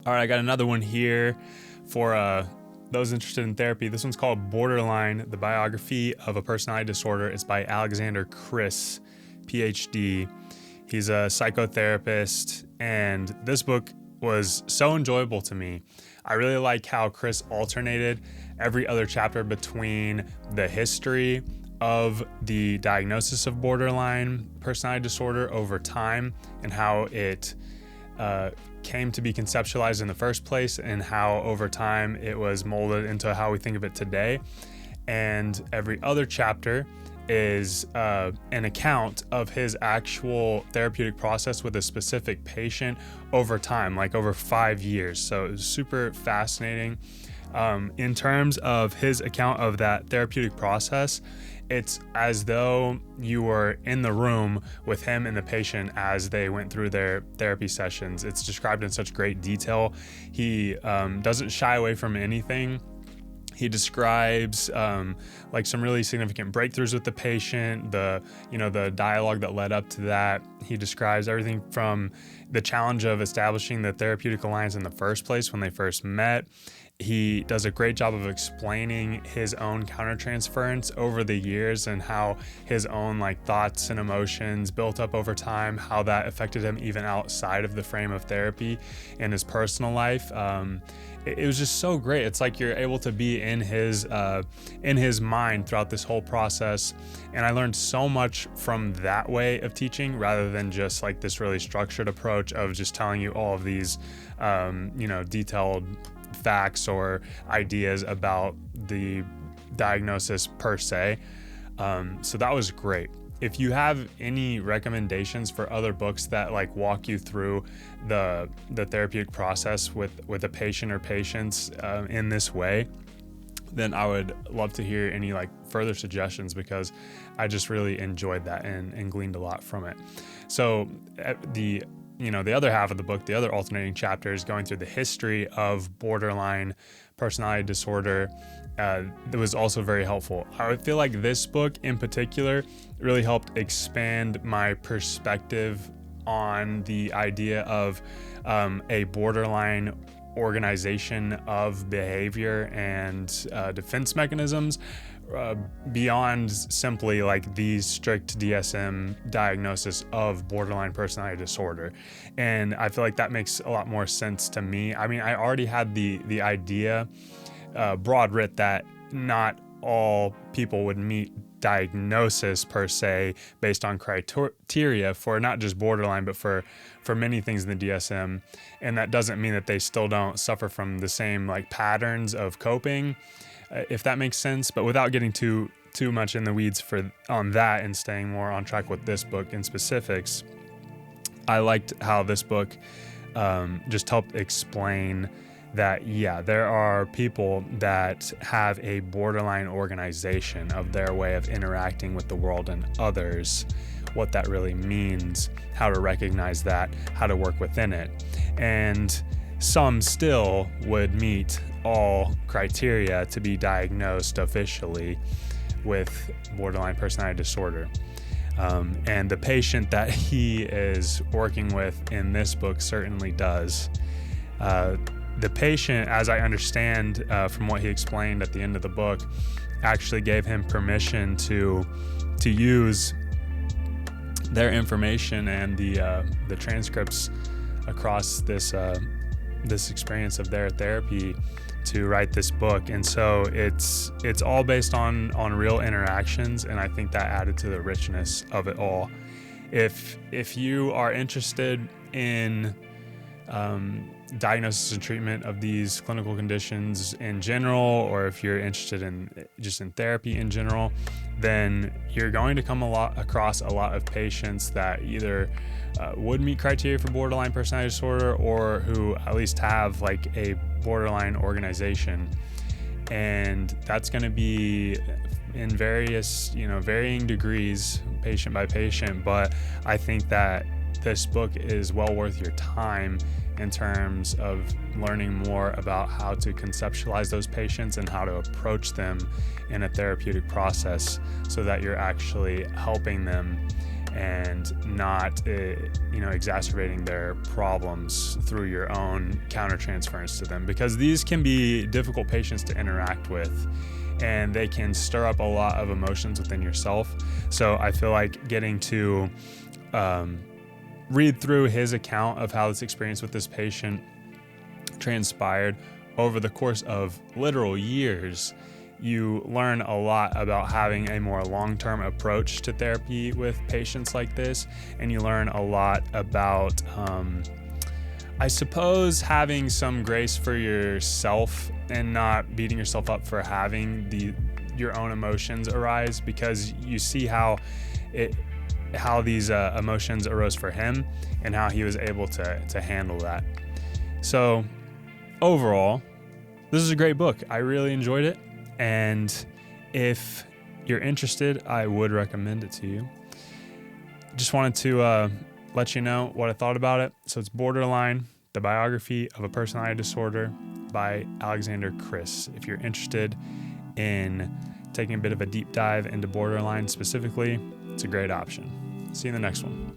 All right, I got another one here for those interested in therapy. This one's called Borderline, the Biography of a Personality Disorder. It's by Alexander Kriss, PhD. He's a psychotherapist, and this book was so enjoyable to me. I really like how Kriss alternated every other chapter between the history of the diagnosis of borderline personality disorder over time and how it came to be conceptualized in the first place and how over time it was molded into how we think of it today. And every other chapter is an account of his actual therapeutic process with a specific patient over time, like over 5 years. So it was super fascinating. In terms of his account of that therapeutic process, it's as though you were in the room with him and the patient as they went through their therapy sessions. It's described in such great detail. He doesn't shy away from anything. He describes like some really significant breakthroughs with the patient, the dialogue that led up to that. He describes everything from the challenge of establishing the therapeutic alliance in the first place when they first met. He does a great job of explaining his own countertransference over the years and how his own thoughts and emotions built up over time, how that affected him even outside of the frame of therapy in his personal life. It was just so great. It's like you're able to be in his mind throughout this whole process. And I learned so much from that way of teaching rather than just this really structured approach of just telling you all of these, detailed facts or ideas about the diagnosis per se. So that was great. If you have any recommendations for other books that walk you through the therapeutic process with a patient or patients in this way, then I would love to hear any further suggestions, because I just really enjoyed that and gleaned a lot from it. So the other half of the book, the other alternating chapters going through the history of borderline personality disorder, that was also very helpful. I feel like this book in particular really helped expand my perspective on the idea of a borderline organization of behavior and defense mechanisms beyond simply the strict DSM diagnosis of borderline personality disorder. And I feel like that makes a lot more sense to me. I mean, I already had the idea broad writ that not all people would meet diagnosis per se based on criteria for not just borderline but for many things in the DSM, and that doesn't mean that they still don't suffer from the same patterns of coping, if that makes sense. But without getting too much in the weeds on that and staying more on track with this book in specifics, I liked how this book just helped explain that, there are people that have a borderline organization of their way of interacting with the world and others, what that really means, how to recognize that, how to work within it. And some still would meet all criteria to be diagnosed officially with borderline personality disorder. And the patient that he is working with in this book certainly does. The patient, as I understand from what he explained at the end of the book, actually gave him permission to use their information and the transcripts across this experience of their therapy to write this book. And so it's all based on real interactions, and I think that added to the richness of it all. If you are interested in diagnosis and treatment of these clinical conditions in general, or if you're interested in therapy in general, then you're going to come across a lot of patients that either would meet criteria for borderline personality disorder, or who at least have a borderline organization. And that's going to be in various, varying degrees, patient by patient. But I think that this book is well worth your time in terms of learning more about how to conceptualize those patients and how to approach them in a therapeutic process so that you're actually helping them and not exacerbating their problems through your own countertransference to them, because these can be difficult patients to interact with and they can stir up a lot of emotions within yourself. So I feel like getting to read through his account of how this experience with this patient transpired over the course of literal years, you learn a lot about having a more long-term approach to therapy with patients like this, and you learn a lot about, I suppose, having some grace for yourself and not beating yourself up for having your own emotions arise, because you see how these emotions arose for him and how he was able to handle that. So overall, this is a great book. I really enjoyed it. And if you're interested, I would recommend it to you. Just wanted to let you know what I thought about it. So it's Borderline, the Biography of a Personality Disorder by Alexander Kriss. If you're interested in taking a bit of a deep dive into borderline specifically, it's a great option. See you in the next one.